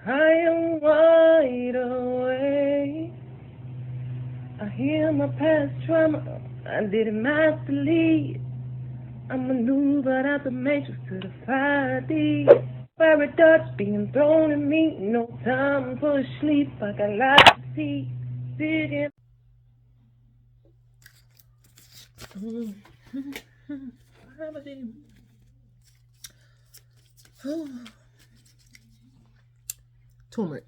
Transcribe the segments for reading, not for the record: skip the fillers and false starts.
I am wide awake. I hear my past trauma. I didn't masterly. I maneuvered out the matrix to the 5D. Paradox being thrown at me. No time for sleep. I got lots to see. Digging. Turmeric.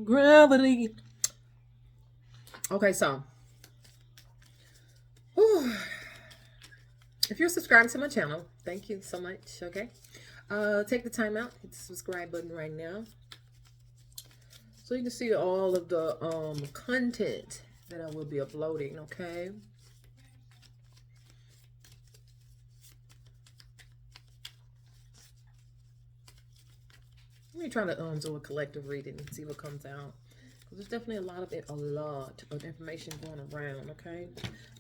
Gravity. Okay, so if you're subscribed to my channel, thank you so much. Okay, take the time out, hit the subscribe button right now, so you can see all of the content that I will be uploading. Okay. Let me try to do a collective reading and see what comes out. There's definitely a lot of information going around. Okay,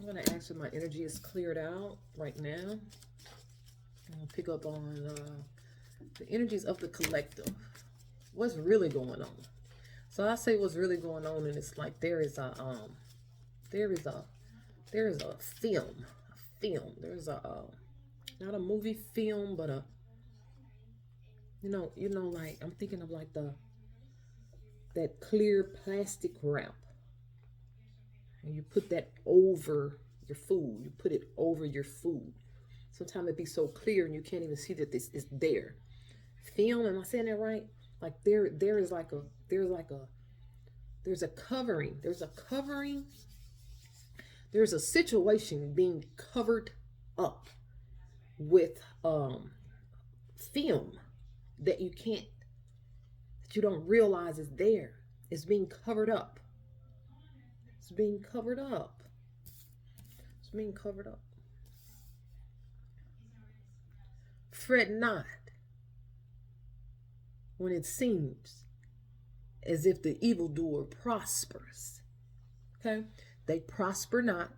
I'm gonna ask if my energy is cleared out right now. I'm gonna pick up on the energies of the collective. What's really going on? So I say what's really going on, and it's like there is a film. There's a not a movie film, but a like I'm thinking of like that clear plastic wrap, and you put that over your food. You put it over your food. Sometimes it be so clear and you can't even see that this is there. Film, am I saying that right? Like there's a covering. There's a situation being covered up with film that you don't realize is there. It's being covered up. It's being covered up. It's being covered up. Fret not when it seems as if the evildoer prospers. Okay? They prosper not.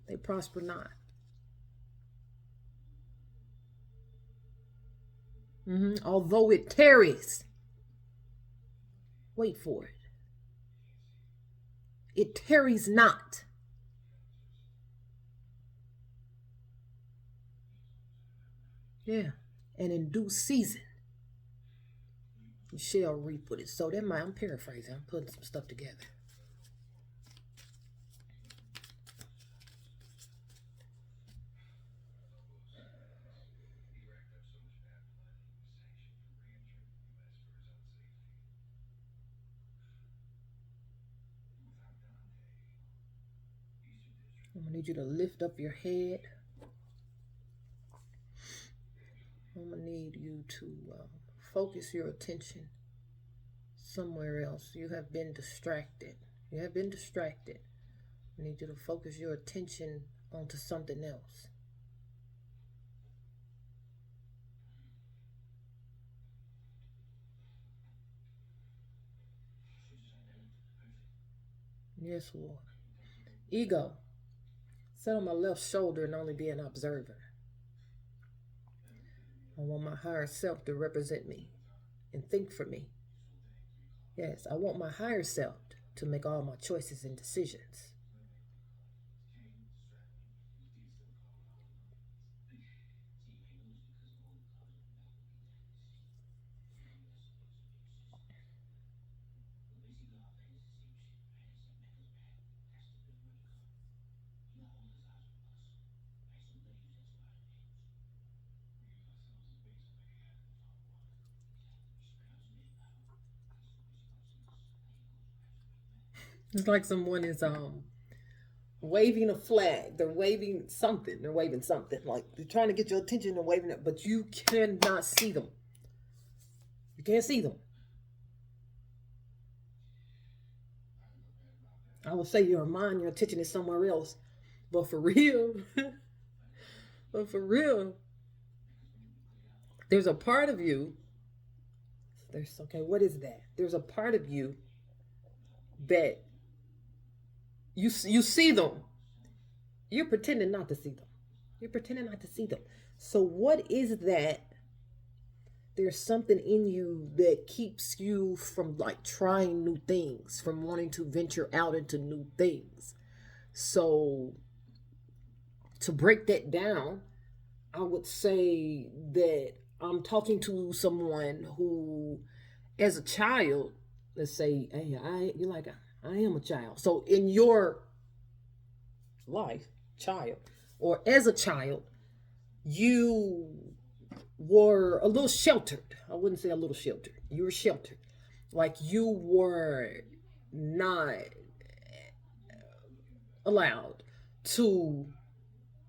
They prosper not. Although it tarries, wait for it. It tarries not. Yeah. And in due season, you shall reap what is sowed. I'm paraphrasing. I'm putting some stuff together. I'm going to need you to lift up your head. I'm going to need you to focus your attention somewhere else. You have been distracted. I need you to focus your attention onto something else. Yes, Lord. Ego. Sit on my left shoulder and only be an observer. I want my higher self to represent me and think for me. Yes, I want my higher self to make all my choices and decisions. It's like someone is waving a flag. They're waving something. Like they're trying to get your attention and waving it, but you cannot see them. You can't see them. I would say your mind, your attention is somewhere else. But for real, there's a part of you. What is that? There's a part of you that You see them. You're pretending not to see them. You're pretending not to see them. So what is that? There's something in you that keeps you from like trying new things, from wanting to venture out into new things. So to break that down, I would say that I'm talking to someone who, as a child, let's say, hey, you're like, I am a child. So in your life, child, or as a child, you were a little sheltered. I wouldn't say a little sheltered. You were sheltered. Like you were not allowed to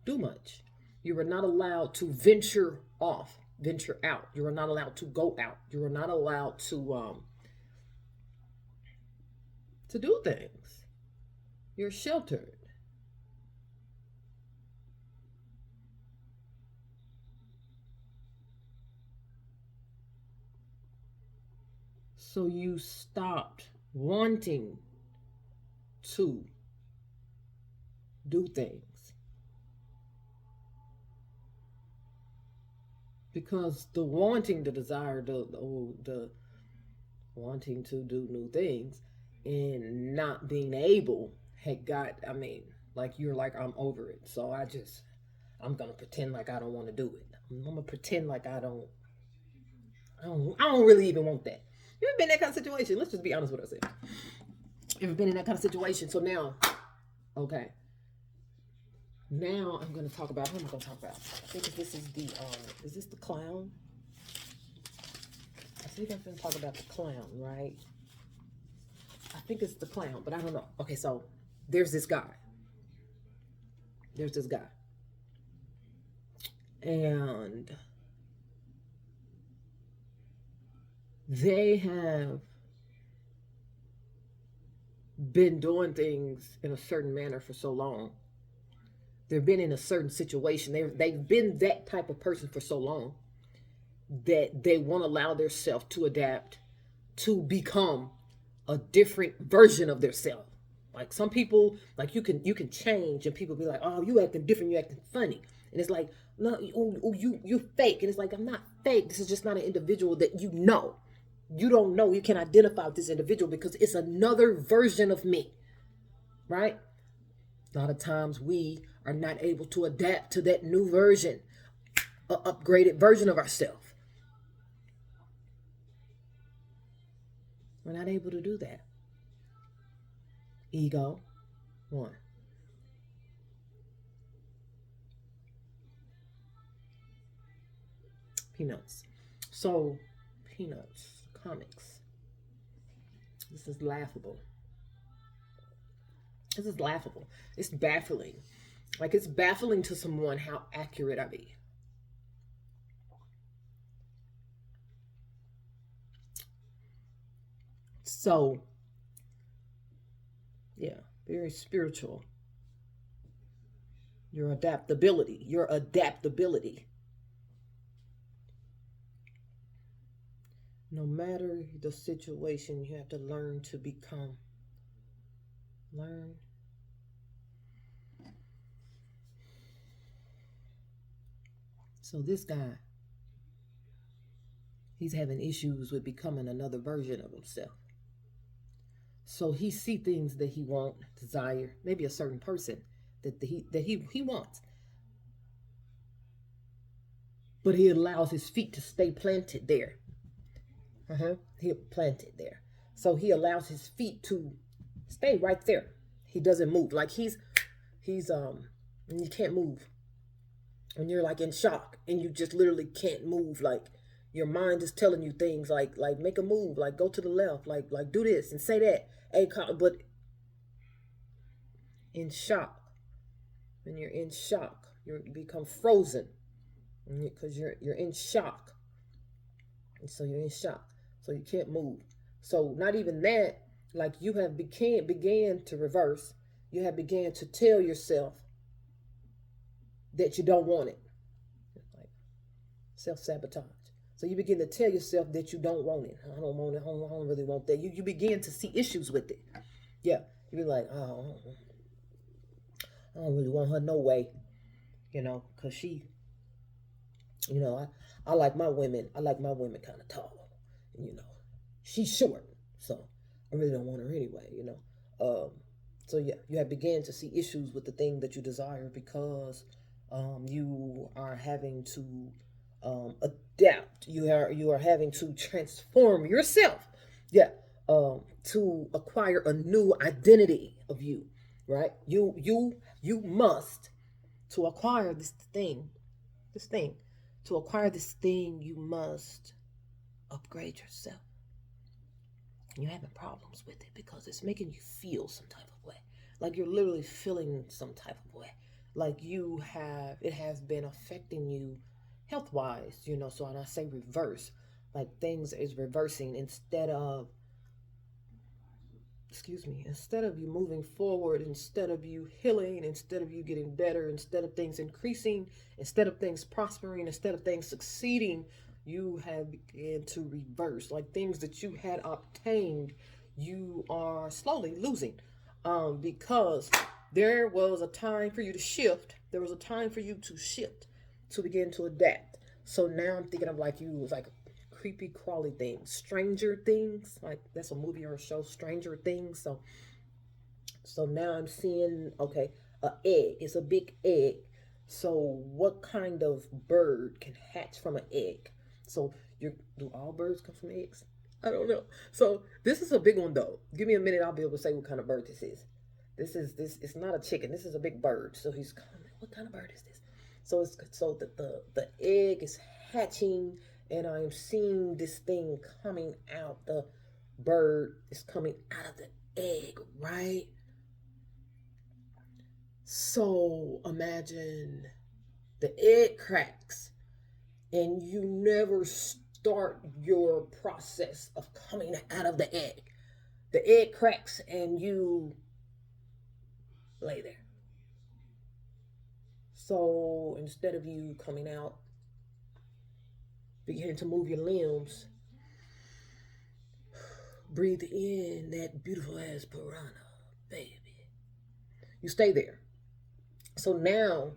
do much. You were not allowed to venture off, venture out. You were not allowed to go out. You were not allowed to do things. You're sheltered. So you stopped wanting to do things because the wanting, the desire, the wanting to do new things and not being able had got, I mean, like you're like, I'm over it. So I'm gonna pretend like I don't want to do it. I'm gonna pretend like I don't really even want that. You ever been in that kind of situation? Let's just be honest with ourselves. You ever been in that kind of situation? So now, okay. Now I'm gonna talk about, what am I gonna talk about? I think this is this the clown? I think I'm gonna talk about the clown, right? I think it's the clown, but I don't know. Okay, so there's this guy. There's this guy. And they have been doing things in a certain manner for so long. They've been in a certain situation. They've been that type of person for so long that they won't allow themselves to adapt to become a different version of themselves. Like some people, like you can change, and people be like, "Oh, you acting different. You acting funny," and it's like, "No, you fake." And it's like, I'm not fake. This is just not an individual that you know. You don't know. You can identify with this individual because it's another version of me, right? A lot of times we are not able to adapt to that new version, an upgraded version of ourselves. We're not able to do that. Ego, one. Peanuts. So, Peanuts, comics. This is laughable. This is laughable. It's baffling. Like, it's baffling to someone how accurate I be. So, yeah, very spiritual. Your adaptability. Your adaptability. No matter the situation, you have to learn to become. Learn. So this guy, he's having issues with becoming another version of himself. So he see things that he want, desire, maybe a certain person that he wants, but he allows his feet to stay planted there. He planted there, so he allows his feet to stay right there. He doesn't move. Like he's and you can't move, and you're like in shock, and you just literally can't move. Like your mind is telling you things like make a move, like go to the left, like do this and say that. But in shock. When you're in shock, you become frozen because you're in shock. And so you're in shock. So you can't move. So not even that, like you have began to reverse. You have began to tell yourself that you don't want it. Like self-sabotage. So you begin to tell yourself that you don't want it. I don't want it. I don't really want that. You begin to see issues with it. Yeah. You be like, oh. I don't really want her no way, because she, I like my women. I like my women kind of tall, and she's short, so I really don't want her anyway. Um, so yeah, you have began to see issues with the thing that you desire because you are having to adapt. You are having to transform yourself. Yeah. To acquire a new identity of you, right? You must to acquire this thing, to acquire this thing, you must upgrade yourself. And you're having problems with it because it's making you feel some type of way. Like you're literally feeling some type of way. Like it has been affecting you health wise, So when I say reverse, like things is reversing instead of you moving forward, instead of you healing, instead of you getting better, instead of things increasing, instead of things prospering, instead of things succeeding, you have begun to reverse. Like things that you had obtained, you are slowly losing. Because there was a time for you to shift. There was a time for you to shift, to begin to adapt. So now I'm thinking of like you was like creepy crawly things, Stranger Things, like that's a movie or a show, Stranger Things. So now I'm seeing, okay, a egg. It's a big egg. So what kind of bird can hatch from an egg? So do all birds come from eggs? I don't know. So this is a big one though. Give me a minute, I'll be able to say what kind of bird this is. This it's not a chicken. This is a big bird. So he's coming. What kind of bird is this? So the egg is hatching, and I'm seeing this thing coming out. The bird is coming out of the egg, right? So imagine the egg cracks, and you never start your process of coming out of the egg. The egg cracks, and you lay there. So instead of you coming out, beginning to move your limbs, breathe in that beautiful ass piranha, baby. You stay there. So now,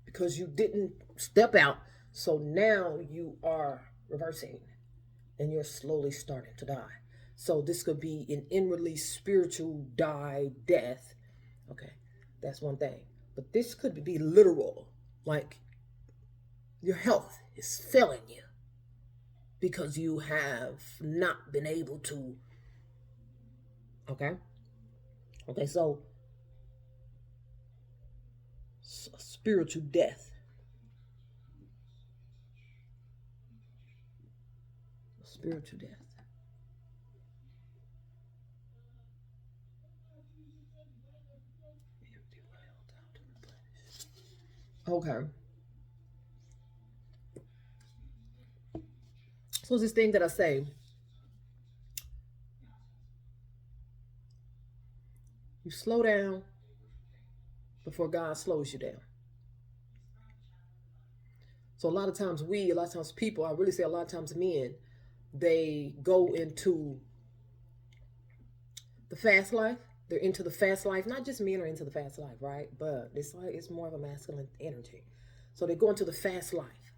because you didn't step out, so now you are reversing and you're slowly starting to die. So this could be an inwardly spiritual death. Okay, that's one thing. But this could be literal, like your health is failing you because you have not been able to. Okay, okay, so spiritual death, spiritual death. Okay, so it's this thing that I say, you slow down before God slows you down. So a lot of times people, I really say a lot of times men, they go into the fast life. They're into the fast life. Not just men are into the fast life, right? But it's more of a masculine energy. So they go into the fast life.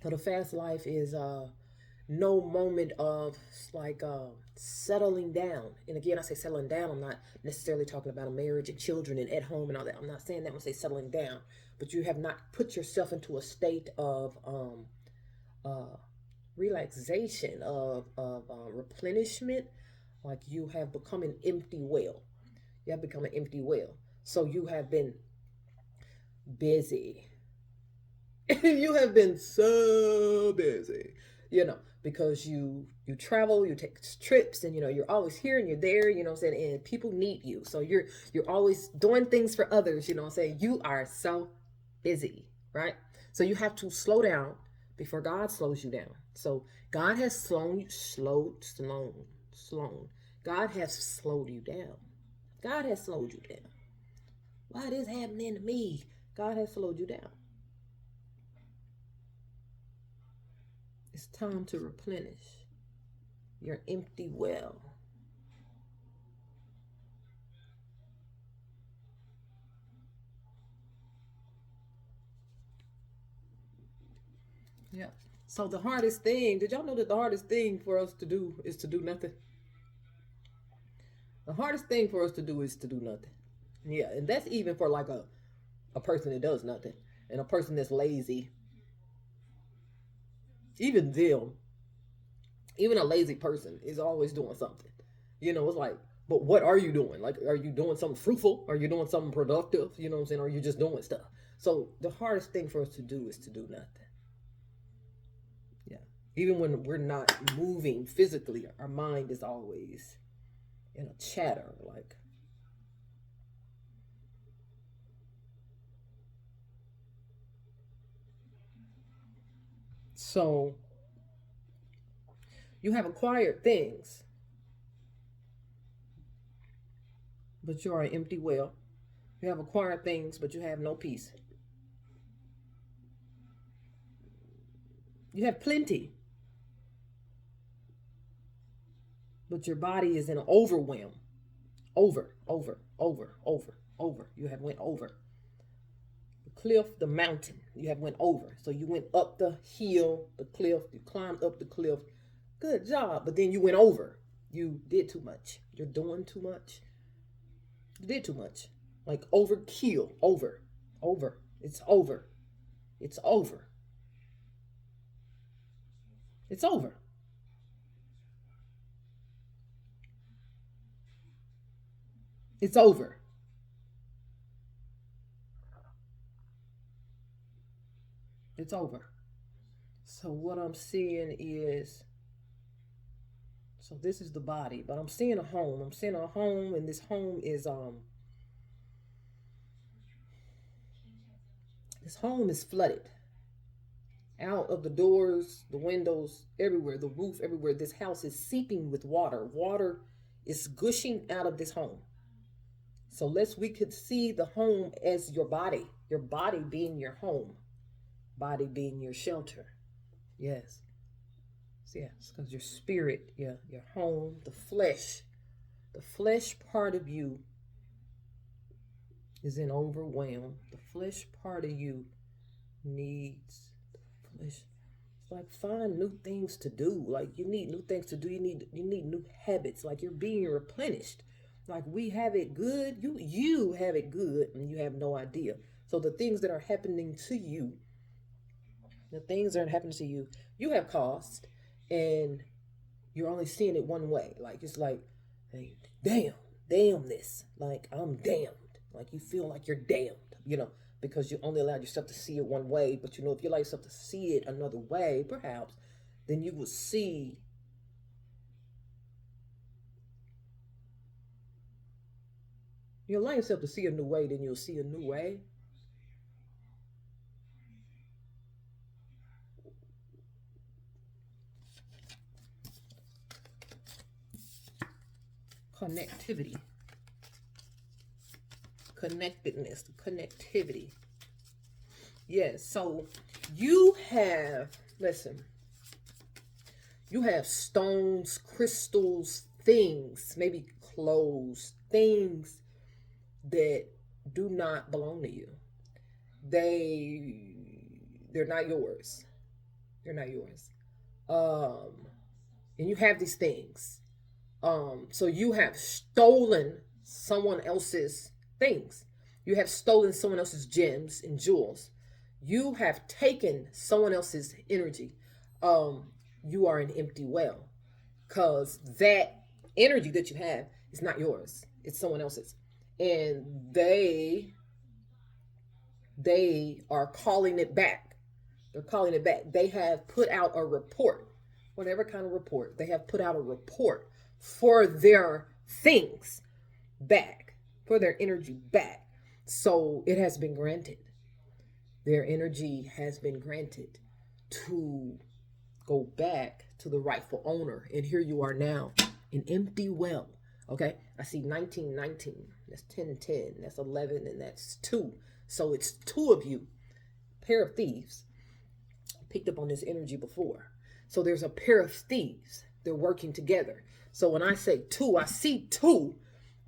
So the fast life is no moment of like settling down. And again, I say settling down. I'm not necessarily talking about a marriage and children and at home and all that. I'm not saying that when I say settling down, but you have not put yourself into a state of uh, relaxation, of replenishment. Like you have become an empty well. You have become an empty well. So you have been busy. You have been so busy, because you travel, you take trips, and you're always here and you're there, what I'm saying, and people need you. So you're always doing things for others, what I'm saying. You are so busy, right? So you have to slow down before God slows you down. So God has slowed. God has slowed you down. God has slowed you down. Why this happening to me? God has slowed you down. It's time to replenish your empty well. Yeah. So the hardest thing, did y'all know that the hardest thing for us to do is to do nothing? The hardest thing for us to do is to do nothing. Yeah, and that's even for like a person that does nothing. And a person that's lazy, even them, even a lazy person is always doing something. It's like, but what are you doing? Like, are you doing something fruitful? Are you doing something productive? You know what I'm saying? Or are you just doing stuff? So the hardest thing for us to do is to do nothing. Yeah. Even when we're not moving physically, our mind is always in a chatter. Like, so you have acquired things, but you are an empty well. You have acquired things, but you have no peace. You have plenty, but your body is in an overwhelm. Over. You have went over the cliff, the mountain. You have went over. So you went up the hill, the cliff. You climbed up the cliff. Good job. But then you went over. You did too much. You're doing too much. You did too much. Like overkill. Over. It's over. It's over. It's over. It's over. It's over. So what I'm seeing is, so this is the body, but I'm seeing a home. I'm seeing a home, and this home is this home is flooded. Out of the doors, the windows, everywhere, the roof, everywhere. This house is seeping with water. Water is gushing out of this home. So lest we could see the home as your body being your home, body being your shelter. Yes. Yes, because your spirit, your home, the flesh part of you is in overwhelm. The flesh part of you needs flesh. It's like find new things to do. Like you need new things to do. You need new habits. Like you're being replenished. Like we have it good. You have it good and you have no idea. So the things that are happening to you, the things that are happening to you, you have caused, and you're only seeing it one way. Like it's like, hey, damn this. Like I'm damned. Like you feel like you're damned, because you only allowed yourself to see it one way. But if you allow yourself to see it another way, perhaps, then you will see. You allow yourself to see a new way, then you'll see a new way. Connectivity, connectedness, connectivity. Yes. So you have, listen, you have stones, crystals, things, maybe clothes, things that do not belong to you. They they're not yours. They're not yours. Um and you have these things. So you have stolen someone else's things. You have stolen someone else's gems and jewels. You have taken someone else's energy. Um, you are an empty well because that energy that you have is not yours. It's someone else's, and they are calling it back. They're calling it back. They have put out a report, whatever kind of report. They have put out a report for their things back, for their energy back. So it has been granted. Their energy has been granted to go back to the rightful owner. And here you are now, an empty well. Okay, I see 1919. That's 1010. That's 11, and that's 2. So it's 2 of you, pair of thieves, picked up on this energy before. So there's a pair of thieves. They're working together. So when I say 2, I see 2,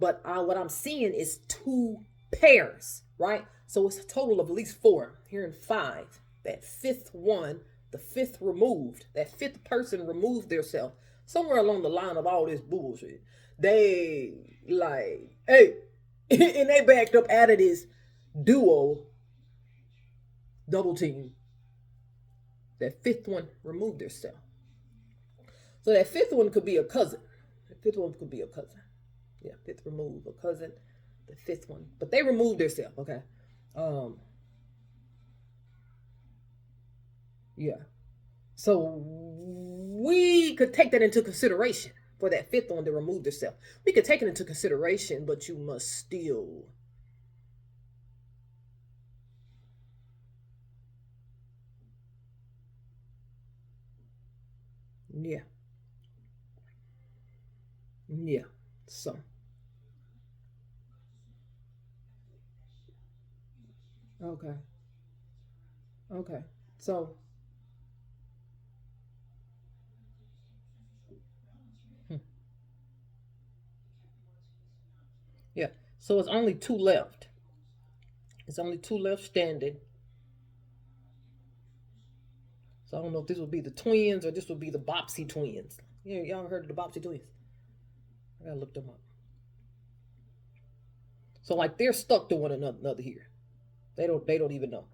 but what I'm seeing is 2 pairs, right? So it's a total of at least 4. Here in 5, that 5th one The fifth removed. That fifth person removed themselves. Somewhere along the line of all this bullshit. They like, hey, and they backed up out of this duo double team. That fifth one removed themselves. So that fifth one could be a cousin. The fifth one could be a cousin. Yeah, fifth remove, a cousin. The fifth one. But they removed themselves, okay? Yeah. So we could take that into consideration for that fifth one to remove themselves. We could take it into consideration, but you must still yeah. Yeah. So okay. Okay. So hmm, yeah. So it's only two left. It's only two left standing. So I don't know if this would be the twins or this would be the Bopsy twins. Yeah, y'all heard of the Bopsy twins? I gotta look them up. So like they're stuck to one another here. They don't even know.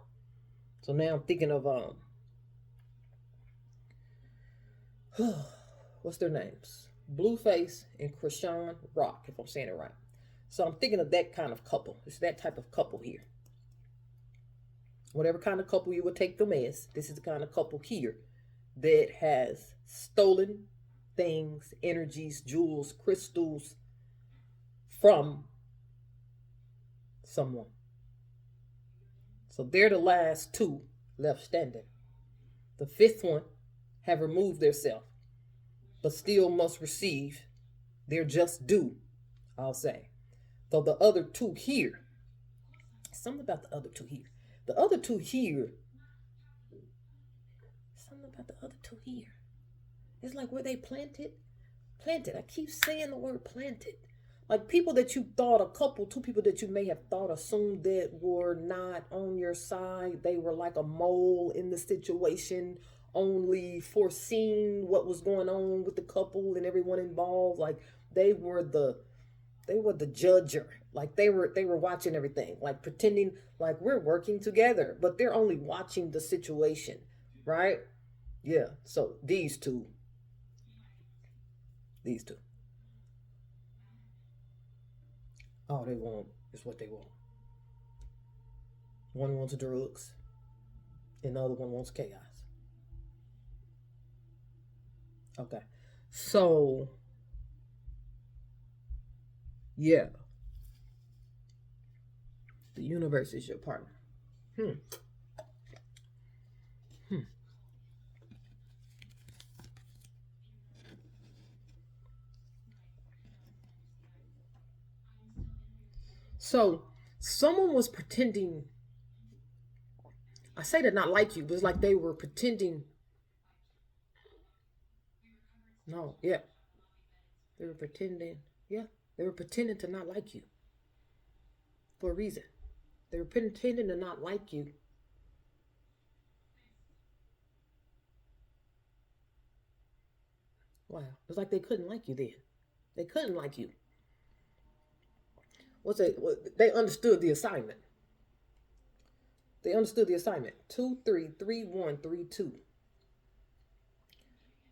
So now I'm thinking of what's their names? Blueface and Krishan Rock, if I'm saying it right. So I'm thinking of that kind of couple. It's that type of couple here. Whatever kind of couple you would take them as, this is the kind of couple here that has stolen things, energies, jewels, crystals from someone. So they're the last two left standing. The fifth one have removed themselves, but still must receive their just due, I'll say. Though the other two here, something about the other two here. The other two here, something about the other two here. It's like where they planted. Planted. I keep saying the word planted. Like people that you thought, two people that you may have thought assumed that were not on your side. They were like a mole in the situation, only foreseeing what was going on with the couple and everyone involved. Like they were the judger. Like they were watching everything, like pretending like we're working together, but they're only watching the situation, right? Yeah. So these two. All they want is what they want. One wants drugs, and the other one wants chaos. Okay. So, yeah, the universe is your partner. Hmm. Hmm. So, someone was pretending, I say to not like you, but it's like they were pretending. No, yeah. They were pretending. Yeah. They were pretending to not like you for a reason. They were pretending to not like you. Wow. It's like they couldn't like you then. They couldn't like you. They understood the assignment. They understood the assignment. 2 3 3 1 3 2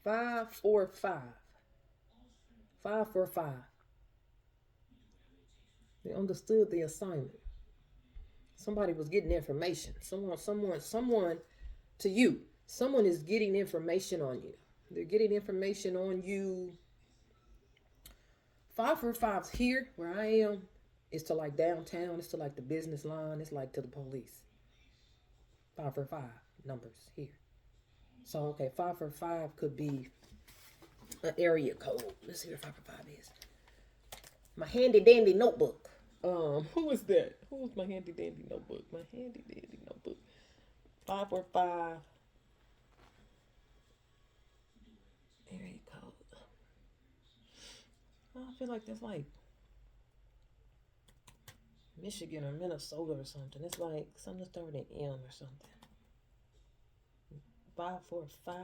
5 4 5 5 4 5. They understood the assignment. Somebody was getting information. Someone to you. Someone is getting information on you. They're getting information on you. 5 4 5's here where I am. It's to like downtown. It's to like the business line. It's like to the police. 5 4 5 numbers here. So okay, 5 4 5 could be an area code. Let's see what 5 4 5 is. My handy dandy notebook. Who was that? Who was my handy dandy notebook? My handy dandy notebook. 5 4 5 area code. I feel like that's like Michigan or Minnesota or something. It's like something starting in M or something. 545.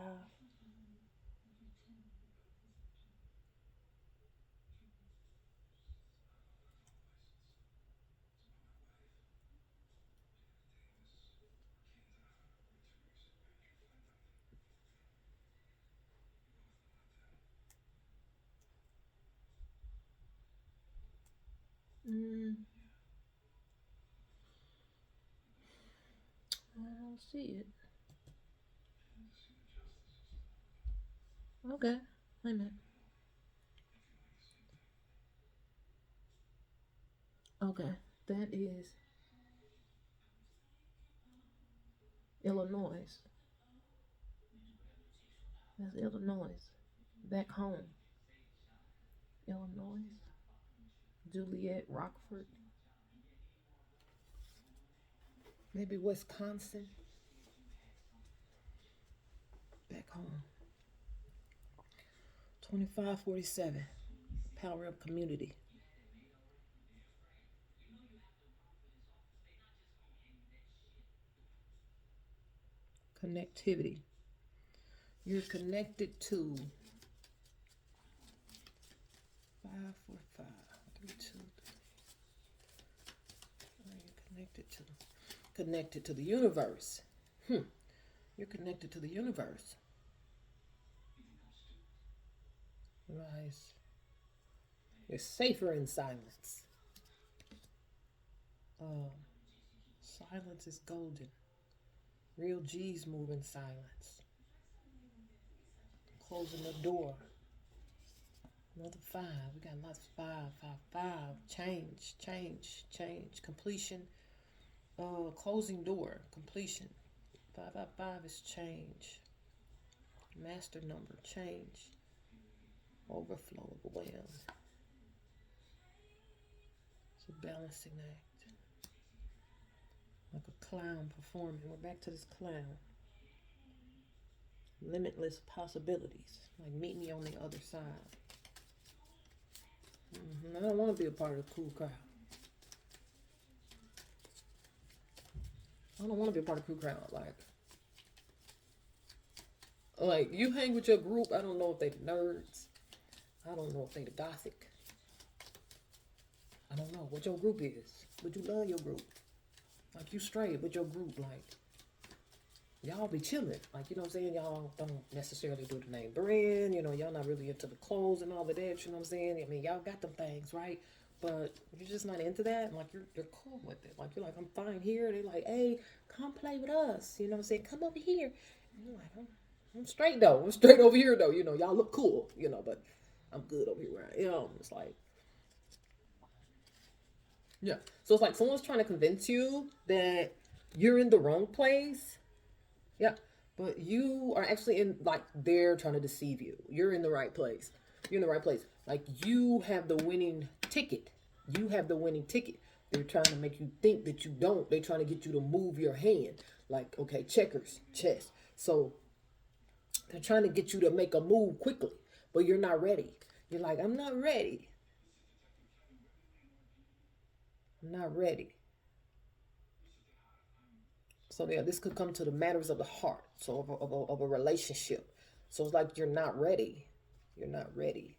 I don't see it. Okay, wait a minute. Okay, that is Illinois. That's Illinois. Back home, Illinois. Juliet, Rockford. Maybe Wisconsin. Back home. 2547. Power of community. Connectivity. You're connected to 545 32. You're connected to the universe. You're connected to the universe. Rise. You're safer in silence. Uh, Silence is golden. Real G's move in silence. Closing the door. Another 5. We got lots of 5. Change. Completion. Closing door. Completion. 555 is change. Master number. Change. Overflow. Overwhelm. It's a balancing act. Like a clown performing. We're back to this clown. Limitless possibilities. Like, meet me on the other side. I don't want to be a part of the cool crowd. I don't want to be a part of the cool crowd. Like you hang with your group. I don't know if they the nerds. I don't know if they the gothic. I don't know what your group is. But you love your group. Like you straight with your group. Like y'all be chilling. Like, you know what I'm saying? Y'all don't necessarily do the name brand. You know, y'all not really into the clothes and all of that. You know what I'm saying? I mean, y'all got them things, right? But you're just not into that. And like, you're cool with it. Like, you're like, I'm fine here. They're like, hey, come play with us. You know what I'm saying? Come over here. And you're like, I'm straight though. I'm straight over here though. You know, y'all look cool, you know, but I'm good over here where I am. It's like, yeah. So it's like someone's trying to convince you that you're in the wrong place. Yeah. But you are actually in, like, they're trying to deceive you. You're in the right place. You're in the right place. Like, you have the winning ticket. You have the winning ticket. They're trying to make you think that you don't. They're trying to get you to move your hand. Like, okay, checkers, chess. So they're trying to get you to make a move quickly, but you're not ready. You're like, I'm not ready. I'm not ready. So yeah, this could come to the matters of the heart. So of a relationship. So it's like you're not ready. You're not ready.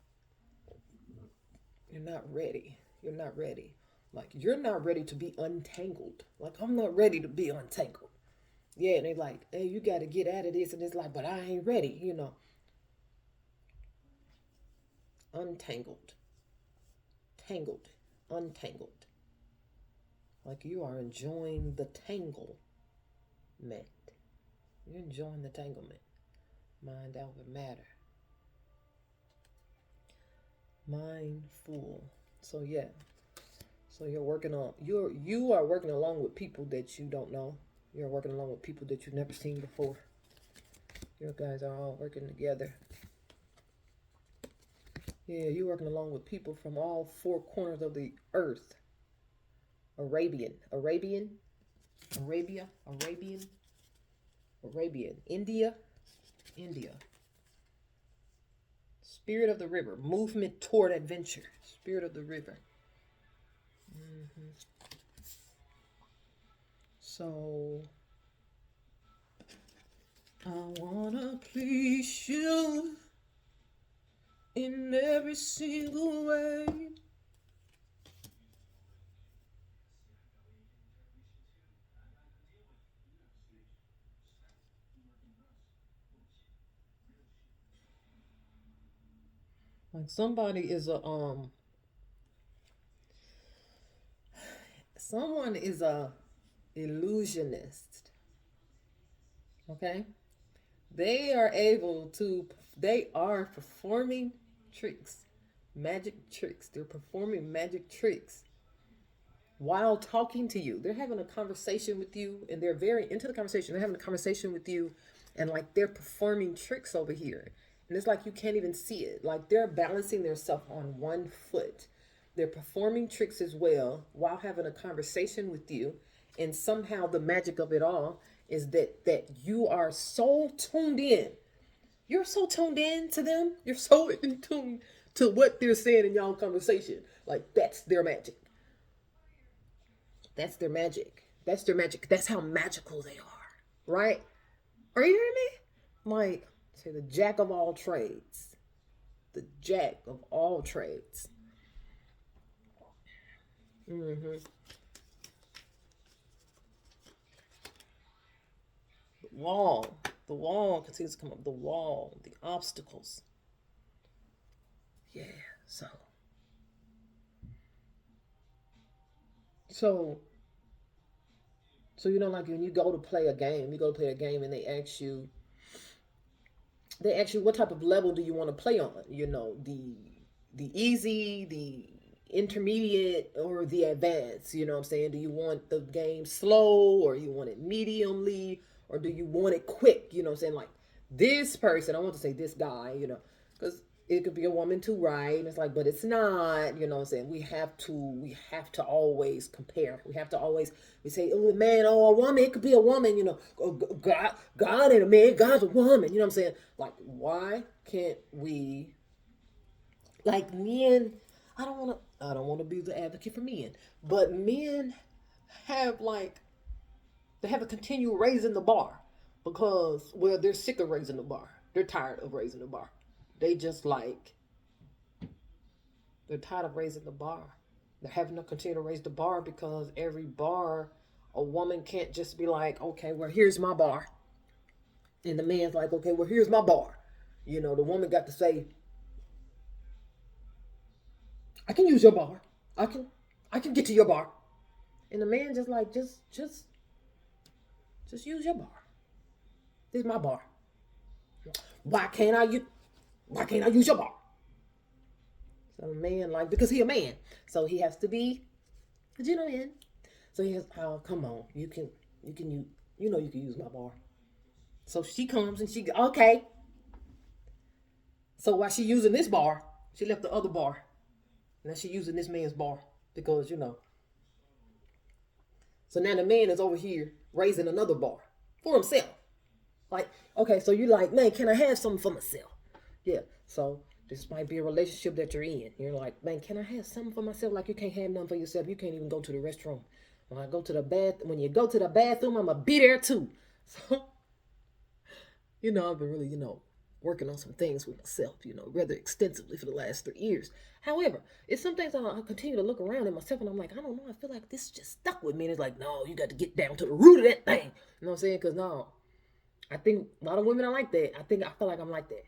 You're not ready. You're not ready. Like you're not ready to be untangled. Like I'm not ready to be untangled. Yeah, and they like, hey, you got to get out of this, and it's like, but I ain't ready. You know, untangled, tangled, untangled. Like you are enjoying the tanglement. You're enjoying the tanglement. Mind over matter. Mindful. So yeah. So you are working along with people that you don't know. You're working along with people that you've never seen before. You guys are all working together. Yeah, you're working along with people from all 4 corners of the earth. Arabian, India. Spirit of the river, movement toward adventure. Spirit of the river. So I wanna please you in every single way. Like someone is a illusionist. Okay? They are able to they are performing tricks. Magic tricks. They're performing magic tricks while talking to you. They're having a conversation with you and they're very into the conversation. They're having a conversation with you and like they're performing tricks over here. And it's like you can't even see it. Like they're balancing themselves on one foot. They're performing tricks as well while having a conversation with you. And somehow the magic of it all is that you are so tuned in. You're so tuned in to them. You're so in tune to what they're saying in y'all conversation. Like that's their magic. That's their magic. That's their magic. That's how magical they are. Right? Are you hearing me? Like, say the jack of all trades. The jack of all trades. Mm-hmm. The wall. The wall continues to come up. The wall. The obstacles. Yeah. So. So. So you know, like when you go to play a game, and they ask you what type of level do you want to play on? You know, the easy, the intermediate, or the advanced. You know what I'm saying? Do you want the game slow, or you want it mediumly, or do you want it quick? You know what I'm saying? Like this person, I want to say this guy, you know, because it could be a woman too, right? And it's like, but it's not, you know what I'm saying? We have to always compare. We have to always, we say, oh man, oh a woman, it could be a woman, you know, God and a man, God's a woman, you know what I'm saying? Like, why can't we, like men, I don't want to be the advocate for men, but men have like, they have to continue raising the bar because, well, they're sick of raising the bar. They're tired of raising the bar. They just like, they're tired of raising the bar. They're having to continue to raise the bar because every bar, a woman can't just be like, okay, well, here's my bar. And the man's like, okay, well, here's my bar. You know, the woman got to say, I can use your bar. I can, I can get to your bar. And the man just like, just use your bar. This is my bar. Why can't I use, why can't I use your bar? So a man like, because he a man, so he has to be a gentleman. So he has, oh come on, you can use my bar. So she comes and she, okay. So while she using this bar, she left the other bar. Now she using this man's bar because you know. So now the man is over here raising another bar for himself. Like, okay, so you like, man, can I have something for myself? Yeah. So this might be a relationship that you're in. You're like, man, can I have something for myself? Like you can't have nothing for yourself. You can't even go to the restroom. When you go to the bathroom, I'ma be there too. So, I've been really, working on some things with myself, rather extensively for the last 3 years. However, it's some things I continue to look around at myself and I'm like, I don't know, I feel like this just stuck with me. And it's like, no, you got to get down to the root of that thing. You know what I'm saying? Because no, I think a lot of women are like that. I feel like I'm like that.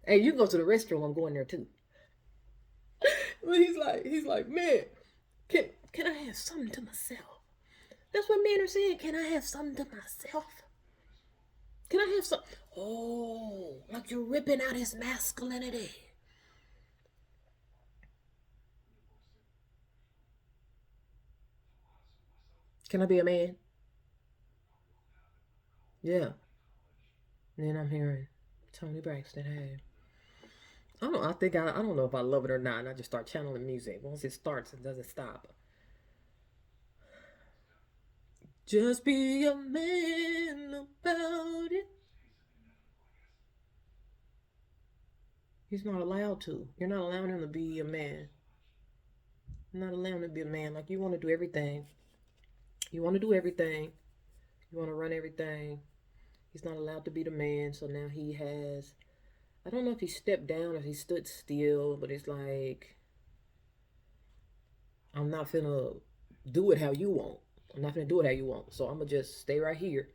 Hey, you can go to the restroom, I'm going there too. But he's like, man, can I have something to myself? That's what men are saying. Can I have something to myself? Can I have some? Oh, like you're ripping out his masculinity. Can I be a man? Yeah. And then I'm hearing Tony Braxton. Hey, I don't know. I don't know if I love it or not. And I just start channeling music. Once it starts, it doesn't stop. Just be a man about it. He's not allowed to. You're not allowing him to be a man. You're not allowing him to be a man. Like you want to do everything. You want to do everything. You want to run everything. He's not allowed to be the man. So now he has, I don't know if he stepped down or he stood still, but it's like, I'm not finna do it how you want. I'm not finna do it how you want. So I'm gonna just stay right here.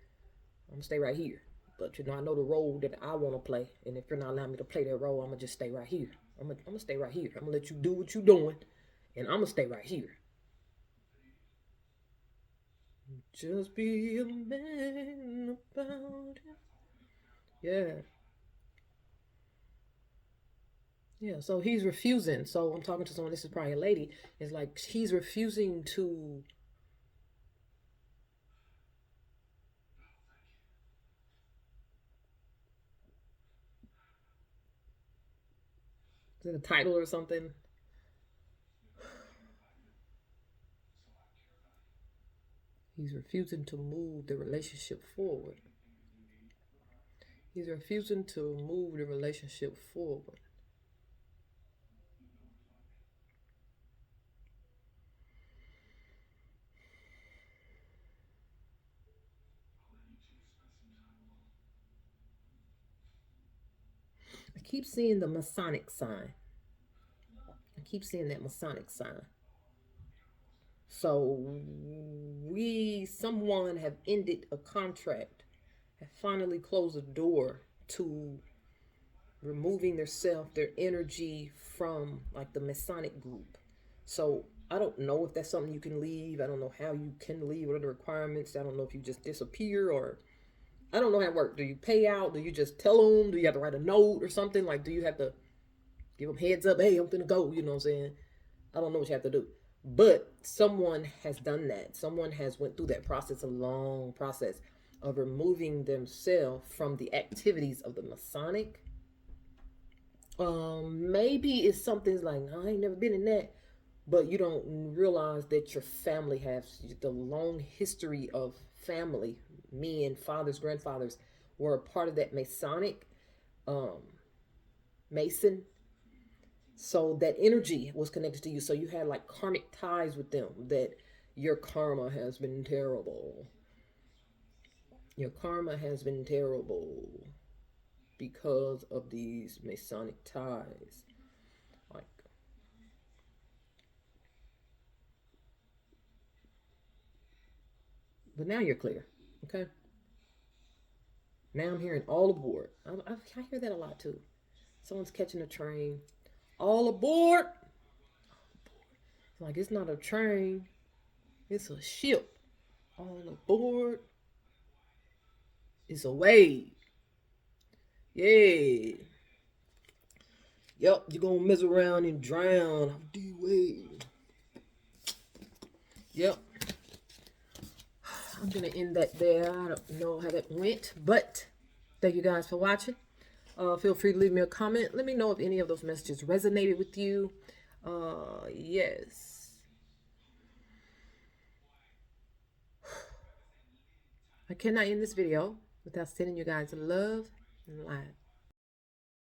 I'm gonna stay right here. But you know, I know the role that I want to play, and if you're not allowing me to play that role, I'm gonna just stay right here. I'm gonna stay right here. I'm gonna let you do what you're doing, and I'm gonna stay right here. Just be a man about it. Yeah. Yeah, so he's refusing. So I'm talking to someone, this is probably a lady, is like he's refusing to is it a title or something? He's refusing to move the relationship forward. He's refusing to move the relationship forward. I keep seeing the Masonic sign. I keep seeing that Masonic sign. So someone have ended a contract, have finally closed the door to removing their energy from like the Masonic group. So I don't know if that's something you can leave. I don't know how you can leave. What are the requirements? I don't know if you just disappear or I don't know how it works. Do you pay out? Do you just tell them? Do you have to write a note or something? Like, do you have to give them heads up? Hey, I'm gonna go. You know what I'm saying? I don't know what you have to do. But someone has done that. Someone has went through that process, a long process of removing themselves from the activities of the Masonic. Maybe it's something like, no, I ain't never been in that, but you don't realize that your family has the long history of family. Me and fathers, grandfathers were a part of that Masonic, um, Mason. So that energy was connected to you. So you had like karmic ties with them that your karma has been terrible. Your karma has been terrible because of these Masonic ties. Like, but now you're clear. Okay. Now I'm hearing all aboard. I hear that a lot too. Someone's catching a train. All aboard. Like it's not a train. It's a ship. All aboard. It's a wave. Yeah. Yep, you're gonna mess around and drown. D wave. Yep. I'm gonna end that there. I don't know how that went, but thank you guys for watching. Feel free to leave me a comment. Let me know if any of those messages resonated with you. Yes. I cannot end this video without sending you guys love and light.